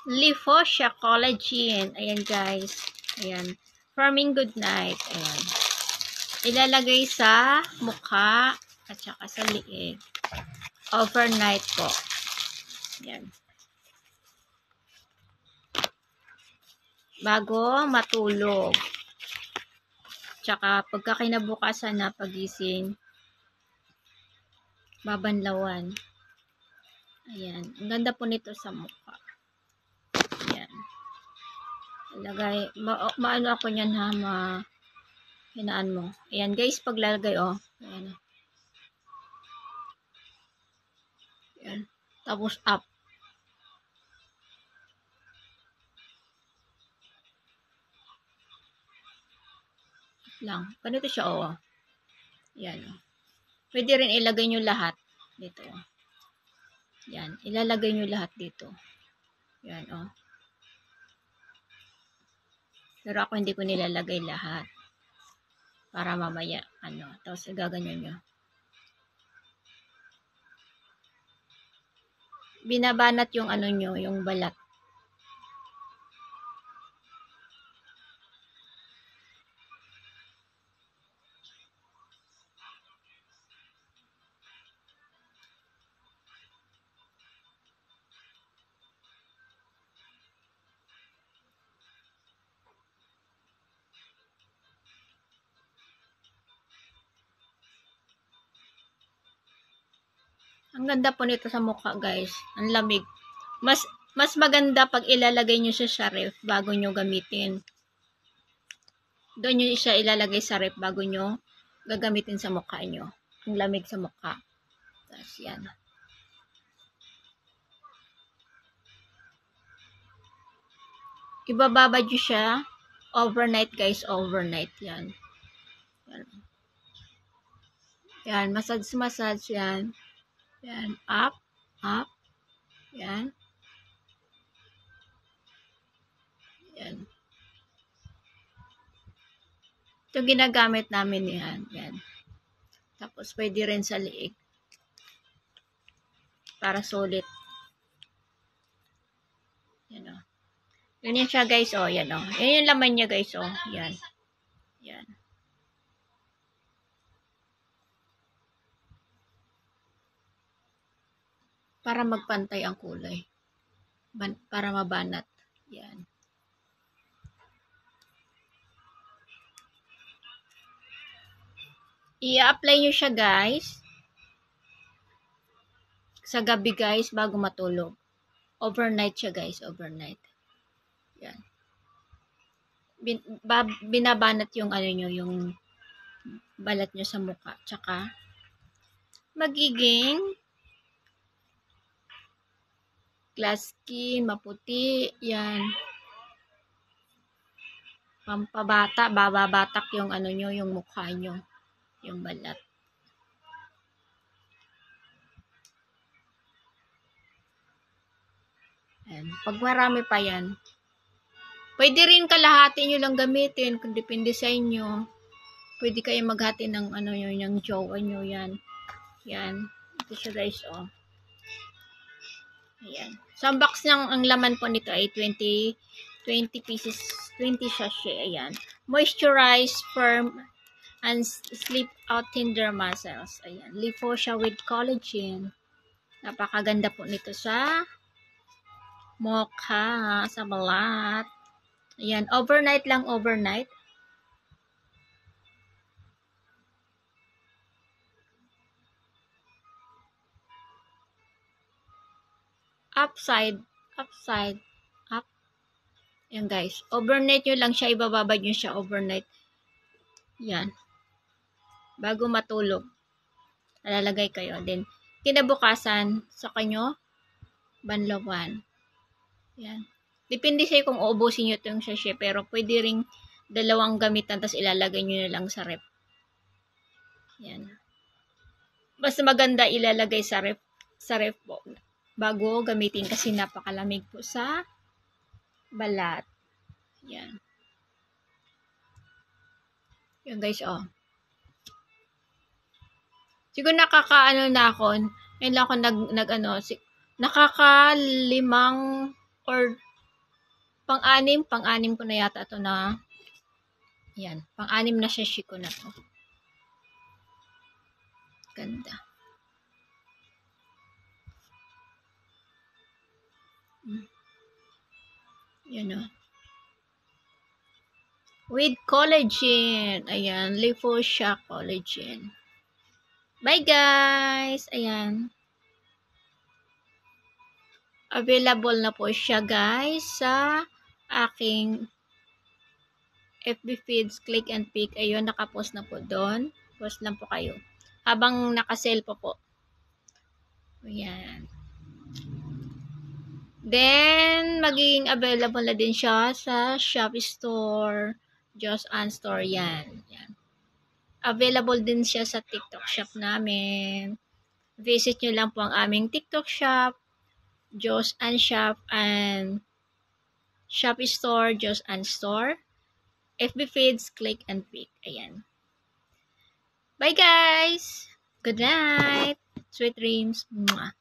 Lifosia Collagen. Ayan guys. Ayan. Firming Good Night. Ayan. Ilalagay sa mukha at saka sa liig. Overnight po. Ayan. Bago matulog. Tsaka pagka kinabukasan na pagising, babanlawan. Ayan. Ang ganda po nito sa mukha. Ayan. Ilagay. Maano ako niyan ha. Hinaan mo. Ayan guys. Paglalagay Ayan. Ayan. Tapos up. Lang. Ganito siya Ayan Pwede rin ilagay nyo lahat dito. Yan. Ilalagay nyo lahat dito. Yan Pero ako hindi ko nilalagay lahat. Para mamaya, tapos gaganyan nyo. Binabanat yung nyo, yung balat. Ang ganda po nito sa mukha, guys. Ang lamig. Mas maganda pag ilalagay nyo siya sa ref bago nyo gamitin. Doon nyo siya ilalagay sa ref bago nyo gagamitin sa mukha nyo. Ang lamig sa mukha. Tapos yan. Ibababad nyo siya overnight, guys. Overnight yan. Yan. Massage yan. Yan. Up. Yan. Yan. Ito ginagamit namin yan. Yan. Tapos pwede rin sa liig. Para sulit. Yan Ganyan siya, guys. Yan Yan yung laman niya, guys. Yan. Yan. Para magpantay ang kulay. Para mabanat. Yan. I-apply nyo siya, guys. Sa gabi, guys, bago matulog. Overnight siya, guys. Overnight. Yan. Binabanat yung yung balat nyo sa mukha. Tsaka, magiging glass skin, maputi, yan. Pampabata, bababatak yung nyo, yung mukha nyo, yung balat. Yan. Pag marami pa yan, pwede rin kalahati nyo lang gamitin, kung depende sa inyo. Pwede kayo maghati ng yung jowa nyo, yan. Yan. Ito siya, guys, Ayan. So, ang box ang laman po nito ay 20 pieces, 20 sachet. Ayan. Moisturize, firm, and sleep out tender muscles. Ayan. Lifosia with collagen. Napakaganda po nito sa mukha, sa balat. Ayan. Overnight lang, overnight. Upside, up. Yan, guys. Overnight nyo lang siya, ibababad nyo siya overnight. Yan. Bago matulog. Nalalagay kayo. Then, kinabukasan, sa kanyo, banlawan. Yan. Depende sa'yo kung uubusin nyo itong sachet, pero pwede ring dalawang gamitan, tapos ilalagay nyo na lang sa ref. Yan. Mas maganda ilalagay sa ref po. Bago gamitin kasi napakalamig po sa balat. Yan. Yan, guys, Siguro nakakaano na ako. Ngayon lang ako nakaka 5 or Pang-anim ko na yata ito na, yan, pang-anim na sachet ko na to. Ganda. Yan o. With collagen. Ayan, Liposhock collagen. Bye guys! Ayan. Available na po siya guys sa aking FB feeds, click and pick. Ayun, nakapost na po doon. Post lang po kayo. Habang nakasale po. Ayan. Then, magiging available na din siya sa Shopee Store, Joss&Store Store, yan. Available din siya sa TikTok shop namin. Visit nyo lang po ang aming TikTok shop, Joss&Shop, and Shopee Store, Joss&Store. FB feeds, click and pick. Ayan. Bye guys! Good night! Sweet dreams! Mwah!